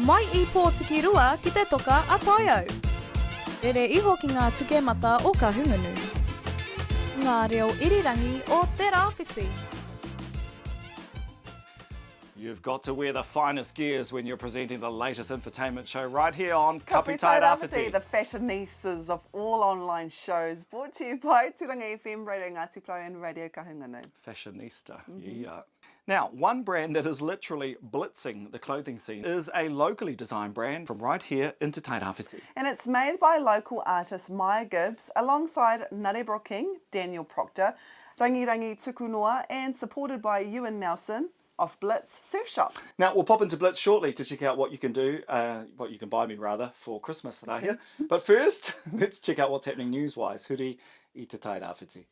mai I pōtiki rua ki te toka a whaiau. Rere iho ki ngā tukemata o ka hunganu. Ngā reo irirangi o te rāwhiti. You've got to wear the finest gears when you're presenting the latest infotainment show right here on Kapu Taira, the fashionistas of all online shows, brought to you by Tūranga FM, Radio Ngāti Pro and Radio Kahunganu. Fashionista, yeah. Now, one brand that is literally blitzing the clothing scene is a locally designed brand from right here in Te Tairawhiti. And it's made by local artist Maya Gibbs alongside Narebro King, Daniel Proctor, Rangirangi Tukunua, and supported by Ewan Nelson of Blitz Surf Shop. Now, we'll pop into Blitz shortly to check out what you can do, what you can buy me rather, for Christmas that I hear. But first, let's check out what's happening news-wise. Huri I Te Tairawhiti.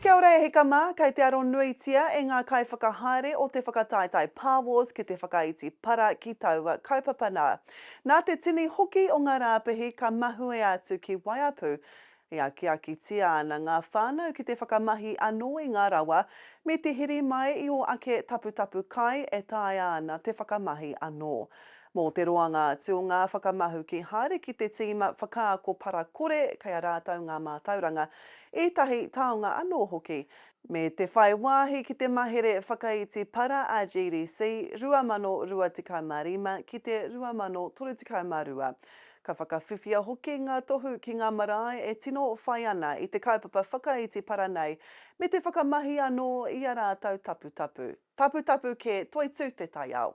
Kia ora e heka mā, kei te aro nuitia e ngā kai whakahaere o te whakataitai pāwos ki te whakaiti para ki taua kaupapa nā. Nā te tini hoki o ngā rāpihi ka mahue atu ki Waiapu. Ia kia kitia ana ngā whānau ki te whakamahi anō I ngā rawa, me te hiri mai I o ake tapu kai e tae ana te whakamahi anō. Mō te roanga atu o ngā whakamahu ki haere ki te tīma whakaako parakore kei a rātau ngā mātauranga, ētahi taonga anō hoki. Me te whai wāhi ki te mahere whakaiti para a GDC, 2,215 ki te 2,312. Ka whakawhiwhia hoki ngā tohu ki ngā marae e tino whai ana I te kaupapa whakaiti para nei, me te whakamahi anō I a rātau tapu. Tapu ke toitu te tai au.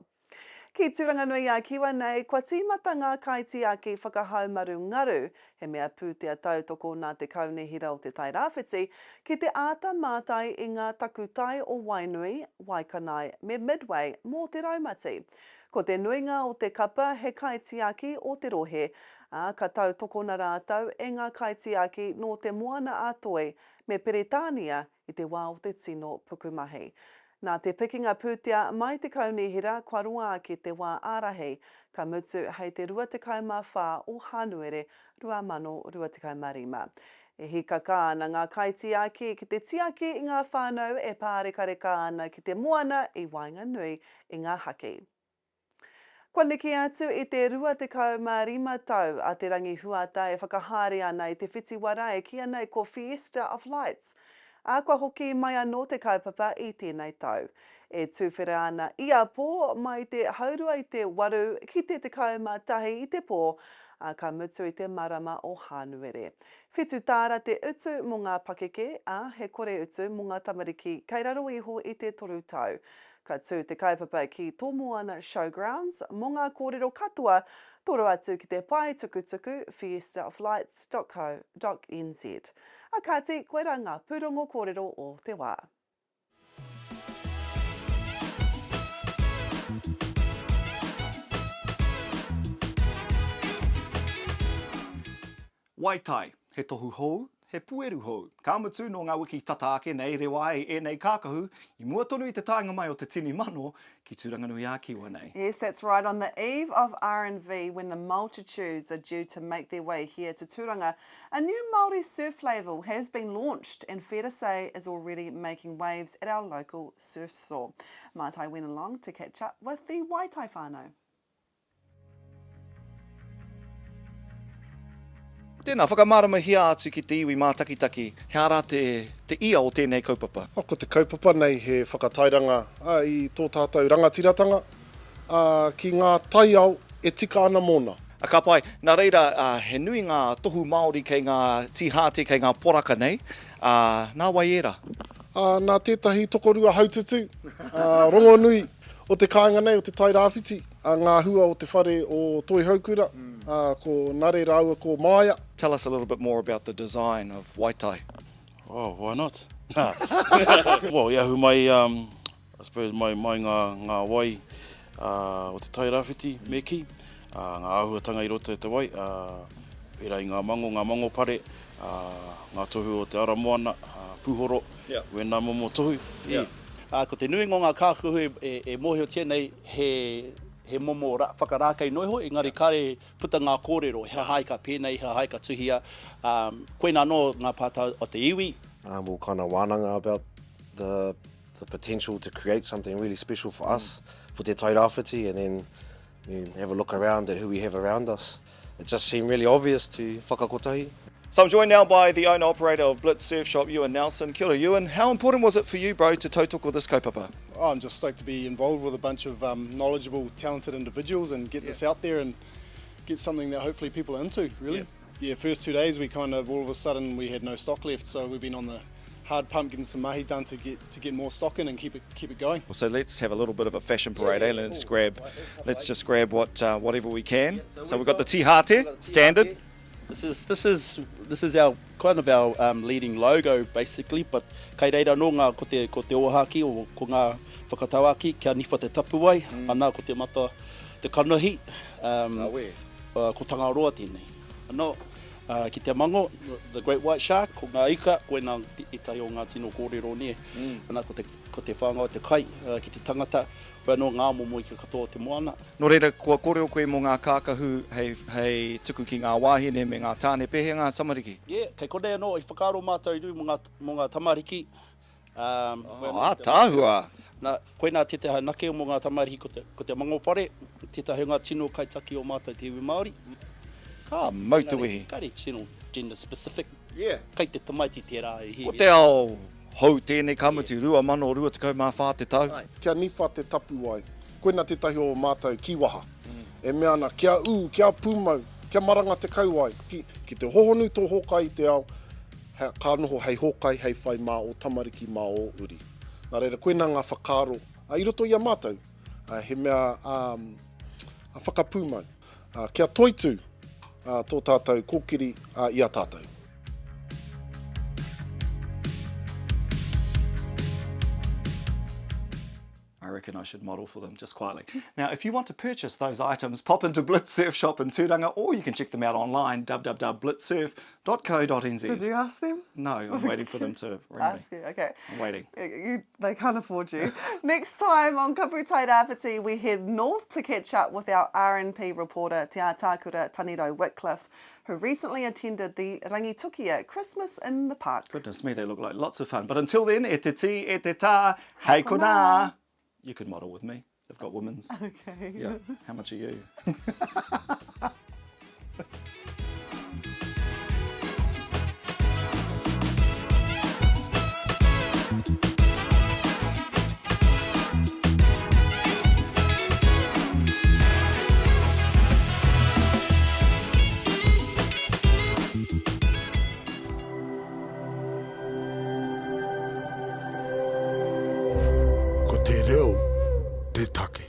Ki tūranganui a kiwa nei, kua tīmata ngā kaiti a ki whakahau maru ngaru, he mea pūtea tautoko nā te kaunihira o te Tairawhiti, ki te āta Mātai I ngā takutai o Wainui, Waikanai, me Midway mō te raumati. Ko te nuinga o te kapa he kaitiaki o te rohe, ka tautoko na rātau e ngā kaitiaki no te moana ātoi me Peretania I te wā o te tino pukumahi. Nā te pikinga pūtea mai te kaunihira kua roa ki te wā ārahi, ka mutu hei te 24 o Hānuere 2025. E hika kā ana ngā kaitiaki ki te tiaki I ngā whānau e pārekareka ana ki te moana I Wainganui I ngā haki. Kua niki atu I te 25 tau a te rangi Wai-Tai e whakahāre ana I te whitiwarae ki ana ko Fiesta of Lights. A kua hoki mai anō te kaupapa I tēnei tau. E tūwhera ana I a pō mai te haurua I te waru ki te kaumatahi I te pō, ka mutu I te marama o Hānuere. Whitu tāra te utu mō ngā pakeke, he kore utu mō ngā tamariki kei raro iho I te toru tau. Ka tū te kaupapa ki tō moana Showgrounds, mō ngā kōrero katoa, toro atu ki te pai tukutuku fiestaoflights.co.nz. A kāti, koe rā ngā pūrongo kōrero o te wā. Wai-Tai, he tohu hou, he pueru hou. Ka mutu no ngā wiki tata ake nei rewa ēnei kākahu, I mua tonu I te taenga mai o te tini mano ki tūranganui a kiwa nei. Yes, that's right. On the eve of R&V, when the multitudes are due to make their way here to Tūranga, a new Māori surf label has been launched and fair to say is already making waves at our local surf store. Mātai went along to catch up with the Wai-Tai whānau. Tēnā, whakamārama hia atu ki te iwi mātakitaki. He ara te ia o tēnei kaupapa? Ko te kaupapa nei he whakatairanga I tō tātou rangatiratanga ki ngā tai au e tika ana mōna. Ka pai, nā reira, he nui ngā tohu Māori kei ngā tihāte kei ngā poraka nei. Nā wai era? Nā tētahi tokorua haututu, rongonui o te kāinga nei o te Tairawhiti, ngā hua o te whare o Toi Haukura, ko Nare Raua ko Māia. Tell us a little bit more about the design of Wai-Tai. Oh, why not? Well, iahu mai, I suppose mai ngā wai o te Tairawhiti me ki, ngā āhuatanga I roto te wai, pērā I ngā mango pare, ngā tohu o te aramoana, puhoro, wena momo tohu. Ko te nui ngā kākahu e mohi o tēnei he he momo whakarākei noiho, engari kare puta ngā kōrero, he haika pēnei, he haika tuhia. Koe nā no ngā pātau o te iwi. We'll kind of wānanga about the potential to create something really special for us, for te tairāwhiti, and then you have a look around at who we have around us. It just seemed really obvious to whakakotahi. So I'm joined now by the owner-operator of Blitz Surf Shop, Ewan Nelson. Kia ora, Ewan. How important was it for you, bro, to tautoko this kaupapa? Oh, I'm just stoked to be involved with a bunch of knowledgeable, talented individuals and get this out there and get something that hopefully people are into, really. Yeah, first 2 days we kind of all of a sudden we had no stock left, so we've been on the hard pump getting some mahi done to get more stock in and keep it going. Well, so let's have a little bit of a fashion parade, eh? Let's just grab whatever we can. So we've got the tihate, standard. This is our kind of our leading logo basically, but kei reira no ngā ko te ohaki o ko ngā whakatauaki kia niwha te tapu ai, ana ko te mata te kanohi, ko tangaroa tēnei. Ano, ki te mango, the great white shark, ko ngā ika, koe nā itai o ngā tino kōrero ne. Ana ko te whānau te kai, ki te tangata, koe no ngā momo i ka katoa te moana. Nō reira, kua kōrero koe mō ngā kākahu hei tuku ki ngā wāhine me ngā tāne pehe ngā tamariki. Yeah, kei kore anō i whakaaro mātou iru mō ngā tamariki. Tāhua! Nā, koe nā te nake o mō ngā tamariki ko te mangopare, tētahi ngā tino kaitaki o Mātai te iwi Māori. Mautuihi. Kare tino gender specific. Yeah. Kei te tamaiti te rā i hi. Ko te ao hou tēnei kamutu, rua mano, rua te kaumā whā te tau. Kia niwha te tapu ai. Koe nā tētahi o mātou kiwaha. E mea ana, kia kia pūmau, kia maranga te kau ai. Ki te hohonu tō hokai te ao, ka noho hei hokai, hei whai mā o tamariki mā o uri. Nā reira, koe nā ngā whakaro. I roto i a mātou, he mea a whakapūmau. Kia toitu, tō tātou kōkiri i a tātou. I reckon I should model for them just quietly. Now, if you want to purchase those items, pop into Blitz Surf Shop in Tūranga, or you can check them out online, www.blitzsurf.co.nz. Did you ask them? No, I'm waiting for them to ring Ask me. you, okay. I'm waiting. They can't afford you. Next time on Kapu Tairāwhiti, we head north to catch up with our RNP reporter, Te Ātākura Taniro Whitcliffe, who recently attended the Rangitukia Christmas in the Park. Goodness me, they look like lots of fun. But until then, e te ti, e te tā, hei kona. You could model with me. They've got women's. Okay. Yeah. How much are you? Ko te reo, te take.